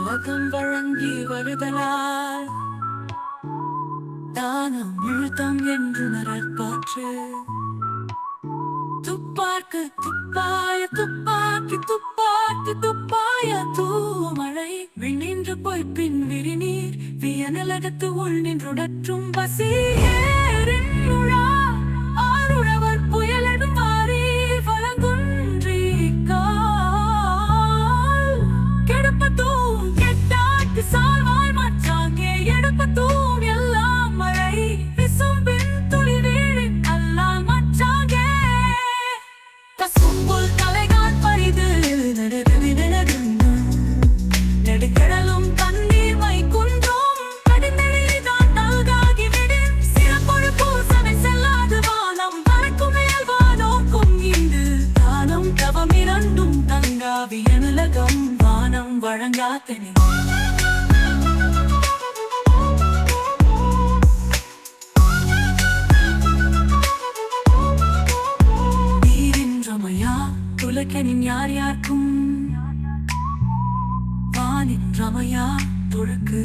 உலகம் வழங்கி வருதலால் தானம் இழுத்தம் என்று நரற்பாற்று துப்பாக்கு துப்பாய துப்பாக்கி துப்பாக்கி துப்பாய தூமழை விண்ணின்று போய் பின் விரிநீர் வியநிலகத்து உள் நின்றுடற்றும் பசியேறின் உழா ஆருழவர் புயலிடும் வாரி வழங்குன்றி கால் கெடுப்பத்தூம் கெட்டாக்கு சால்வாய் மச்சாங்கே எடுப்பத்தூம் எல்லாம் மழை விசும்பின் துளி வீழின் அல்லால் மச்சாங்கே பசும்புல் தலைகான் பரிது நெடுக்கடலும் தண்ணீர் மை குன்றும் கடிந்தெழிதான் நல்காகிவிடும் சிறப்பொழு பூசனை செல்லாது வானம் வரைக்கும் மேல் வானோக்கும் இந்து தானம் தவம் இரண்டும் தங்காவியனுலகம் வானம் வழங்காத்தனி துலக்கனின் யார் யாருக்கும் வானின் ரமையா தொழுக்கு